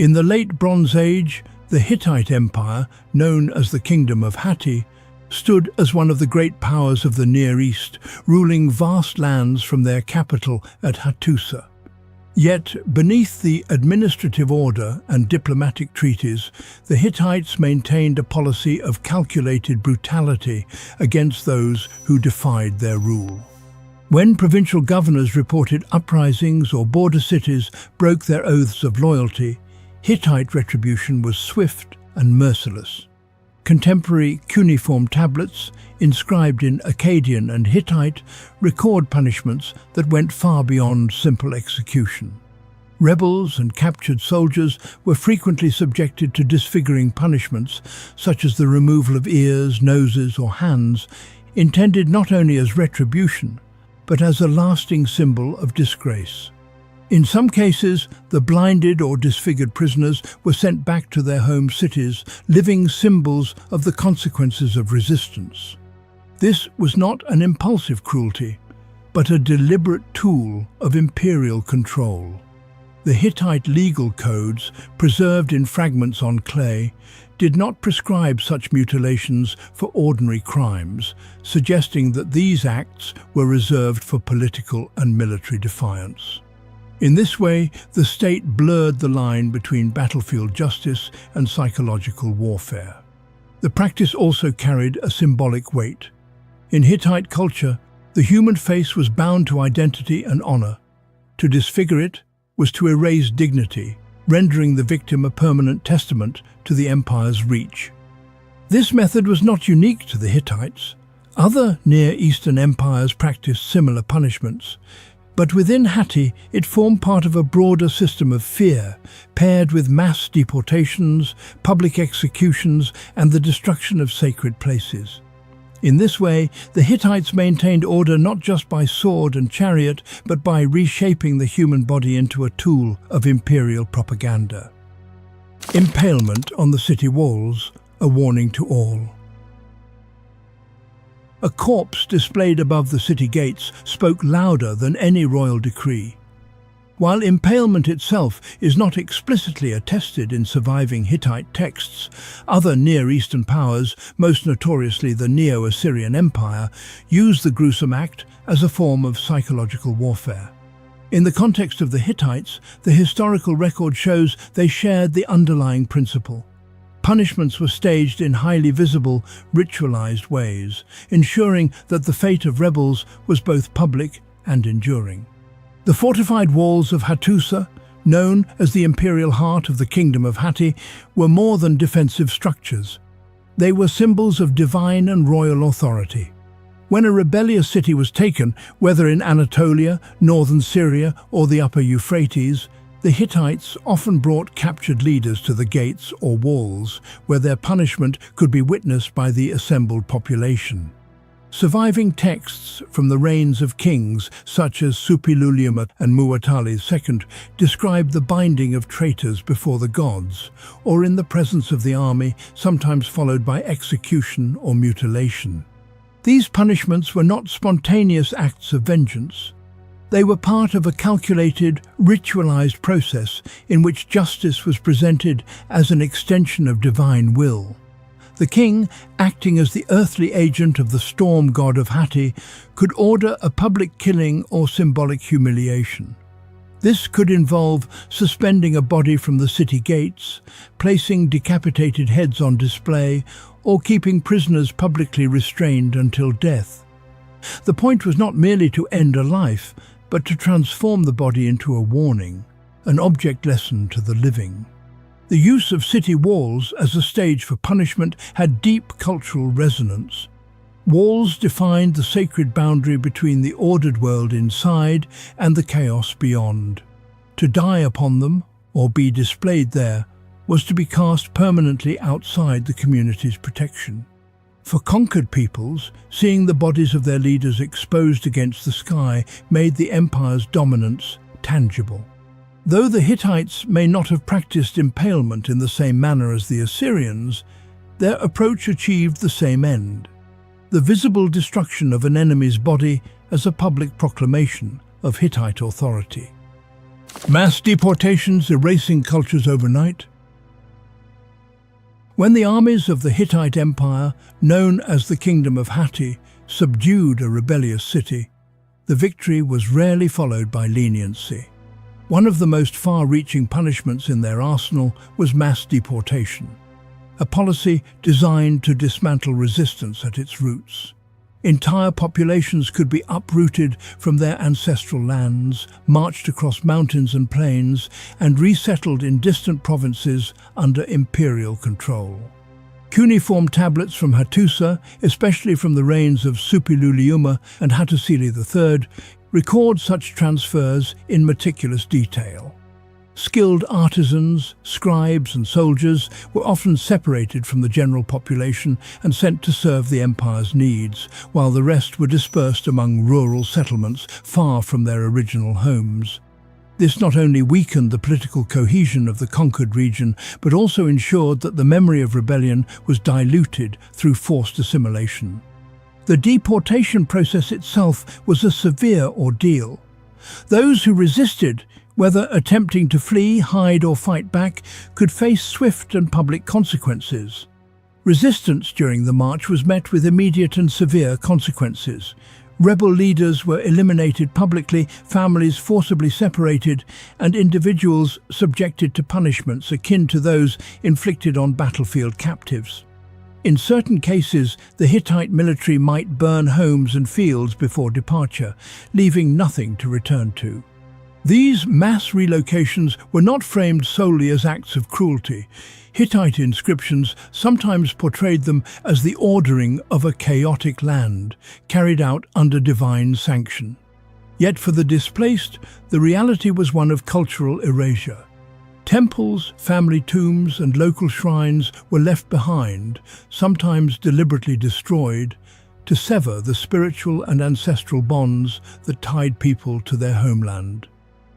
In the late Bronze Age, the Hittite Empire, known as the Kingdom of Hatti, stood as one of the great powers of the Near East, ruling vast lands from their capital at Hattusa. Yet, beneath the administrative order and diplomatic treaties, the Hittites maintained a policy of calculated brutality against those who defied their rule. When provincial governors reported uprisings or border cities broke their oaths of loyalty, Hittite retribution was swift and merciless. Contemporary cuneiform tablets, inscribed in Akkadian and Hittite, record punishments that went far beyond simple execution. Rebels and captured soldiers were frequently subjected to disfiguring punishments, such as the removal of ears, noses, or hands, intended not only as retribution, but as a lasting symbol of disgrace. In some cases, the blinded or disfigured prisoners were sent back to their home cities, living symbols of the consequences of resistance. This was not an impulsive cruelty, but a deliberate tool of imperial control. The Hittite legal codes, preserved in fragments on clay, did not prescribe such mutilations for ordinary crimes, suggesting that these acts were reserved for political and military defiance. In this way, the state blurred the line between battlefield justice and psychological warfare. The practice also carried a symbolic weight. In Hittite culture, the human face was bound to identity and honor. To disfigure it was to erase dignity, rendering the victim a permanent testament to the empire's reach. This method was not unique to the Hittites. Other Near Eastern empires practiced similar punishments, but within Hatti it formed part of a broader system of fear, paired with mass deportations, public executions, and the destruction of sacred places. In this way, the Hittites maintained order not just by sword and chariot, but by reshaping the human body into a tool of imperial propaganda. Impalement on the city walls, a warning to all. A corpse displayed above the city gates spoke louder than any royal decree. While impalement itself is not explicitly attested in surviving Hittite texts, other Near Eastern powers, most notoriously the Neo-Assyrian Empire, used the gruesome act as a form of psychological warfare. In the context of the Hittites, the historical record shows they shared the underlying principle. Punishments were staged in highly visible, ritualized ways, ensuring that the fate of rebels was both public and enduring. The fortified walls of Hattusa, known as the imperial heart of the Kingdom of Hatti, were more than defensive structures. They were symbols of divine and royal authority. When a rebellious city was taken, whether in Anatolia, northern Syria, or the upper Euphrates, the Hittites often brought captured leaders to the gates or walls, where their punishment could be witnessed by the assembled population. Surviving texts from the reigns of kings such as Suppiluliuma and Muwatalli II describe the binding of traitors before the gods, or in the presence of the army, sometimes followed by execution or mutilation. These punishments were not spontaneous acts of vengeance. They were part of a calculated, ritualized process in which justice was presented as an extension of divine will. The king, acting as the earthly agent of the storm god of Hatti, could order a public killing or symbolic humiliation. This could involve suspending a body from the city gates, placing decapitated heads on display, or keeping prisoners publicly restrained until death. The point was not merely to end a life, but to transform the body into a warning, an object lesson to the living. The use of city walls as a stage for punishment had deep cultural resonance. Walls defined the sacred boundary between the ordered world inside and the chaos beyond. To die upon them, or be displayed there, was to be cast permanently outside the community's protection. For conquered peoples, seeing the bodies of their leaders exposed against the sky made the empire's dominance tangible. Though the Hittites may not have practiced impalement in the same manner as the Assyrians, their approach achieved the same end: the visible destruction of an enemy's body as a public proclamation of Hittite authority. Mass deportations erasing cultures overnight. When the armies of the Hittite Empire, known as the Kingdom of Hatti, subdued a rebellious city, the victory was rarely followed by leniency. One of the most far-reaching punishments in their arsenal was mass deportation, a policy designed to dismantle resistance at its roots. Entire populations could be uprooted from their ancestral lands, marched across mountains and plains, and resettled in distant provinces under imperial control. Cuneiform tablets from Hattusa, especially from the reigns of Suppiluliuma and Hattusili III, record such transfers in meticulous detail. Skilled artisans, scribes and soldiers were often separated from the general population and sent to serve the empire's needs, while the rest were dispersed among rural settlements far from their original homes. This not only weakened the political cohesion of the conquered region, but also ensured that the memory of rebellion was diluted through forced assimilation. The deportation process itself was a severe ordeal. Those who resisted, whether attempting to flee, hide or fight back, could face swift and public consequences. Resistance during the march was met with immediate and severe consequences. Rebel leaders were eliminated publicly, families forcibly separated, and individuals subjected to punishments akin to those inflicted on battlefield captives. In certain cases, the Hittite military might burn homes and fields before departure, leaving nothing to return to. These mass relocations were not framed solely as acts of cruelty. Hittite inscriptions sometimes portrayed them as the ordering of a chaotic land, carried out under divine sanction. Yet for the displaced, the reality was one of cultural erasure. Temples, family tombs, and local shrines were left behind, sometimes deliberately destroyed, to sever the spiritual and ancestral bonds that tied people to their homeland.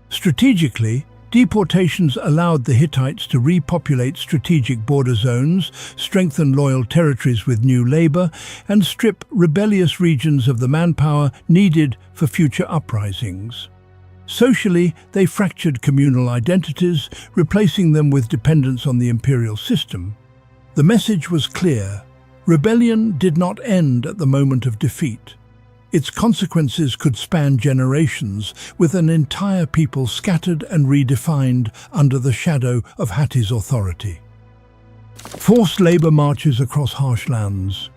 Strategically, deportations allowed the Hittites to repopulate strategic border zones, strengthen loyal territories with new labor, and strip rebellious regions of the manpower needed for future uprisings. Socially, they fractured communal identities, replacing them with dependence on the imperial system. The message was clear: rebellion did not end at the moment of defeat. Its consequences could span generations, with an entire people scattered and redefined under the shadow of Hatti's authority. Forced labor marches across harsh lands.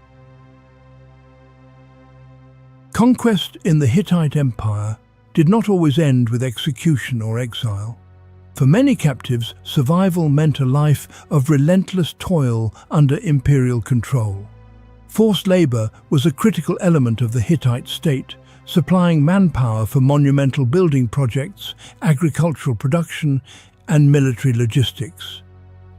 Conquest in the Hittite Empire did not always end with execution or exile. For many captives, survival meant a life of relentless toil under imperial control. Forced labor was a critical element of the Hittite state, supplying manpower for monumental building projects, agricultural production, and military logistics.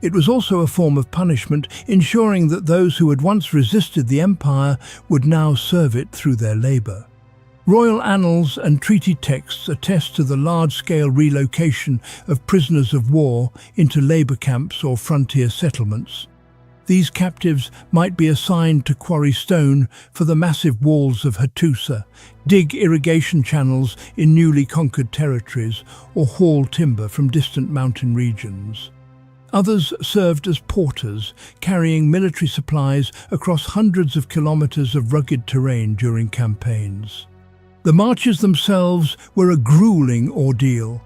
It was also a form of punishment, ensuring that those who had once resisted the empire would now serve it through their labor. Royal annals and treaty texts attest to the large-scale relocation of prisoners of war into labor camps or frontier settlements. These captives might be assigned to quarry stone for the massive walls of Hattusa, dig irrigation channels in newly conquered territories, or haul timber from distant mountain regions. Others served as porters, carrying military supplies across hundreds of kilometers of rugged terrain during campaigns. The marches themselves were a grueling ordeal.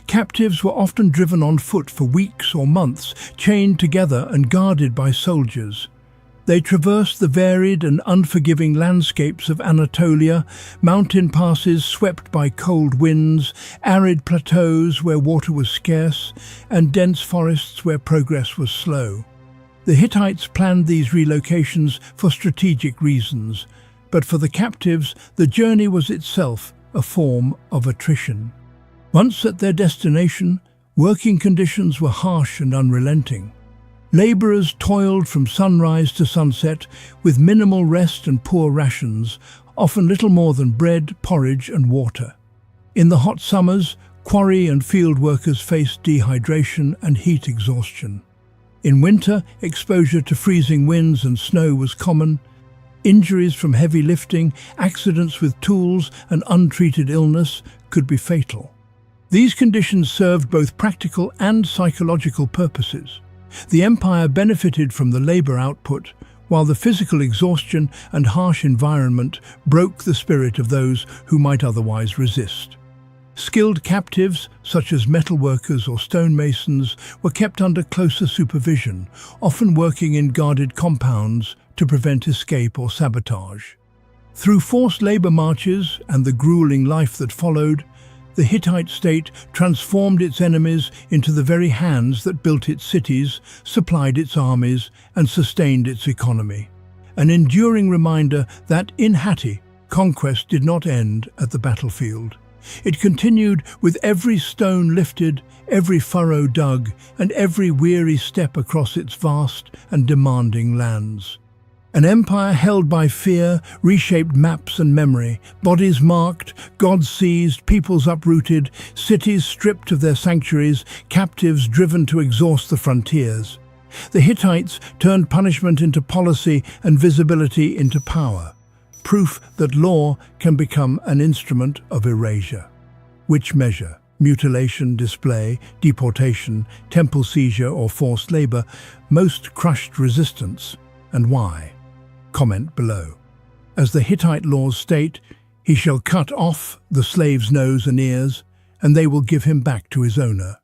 Captives were often driven on foot for weeks or months, chained together and guarded by soldiers. They traversed the varied and unforgiving landscapes of Anatolia, mountain passes swept by cold winds, arid plateaus where water was scarce, and dense forests where progress was slow. The Hittites planned these relocations for strategic reasons, but for the captives, the journey was itself a form of attrition. Once at their destination, working conditions were harsh and unrelenting. Laborers toiled from sunrise to sunset with minimal rest and poor rations, often little more than bread, porridge and water. In the hot summers, quarry and field workers faced dehydration and heat exhaustion. In winter, exposure to freezing winds and snow was common. Injuries from heavy lifting, accidents with tools and untreated illness could be fatal. These conditions served both practical and psychological purposes. The empire benefited from the labor output, while the physical exhaustion and harsh environment broke the spirit of those who might otherwise resist. Skilled captives, such as metalworkers or stonemasons, were kept under closer supervision, often working in guarded compounds to prevent escape or sabotage. Through forced labor marches and the grueling life that followed, the Hittite state transformed its enemies into the very hands that built its cities, supplied its armies, and sustained its economy. An enduring reminder that in Hatti, conquest did not end at the battlefield. It continued with every stone lifted, every furrow dug, and every weary step across its vast and demanding lands. An empire held by fear, reshaped maps and memory, bodies marked, gods seized, peoples uprooted, cities stripped of their sanctuaries, captives driven to exhaust the frontiers. The Hittites turned punishment into policy and visibility into power, proof that law can become an instrument of erasure. Which measure? Mutilation, display, deportation, temple seizure or forced labor most crushed resistance, and why? Comment below. As the Hittite laws state, he shall cut off the slave's nose and ears, and they will give him back to his owner.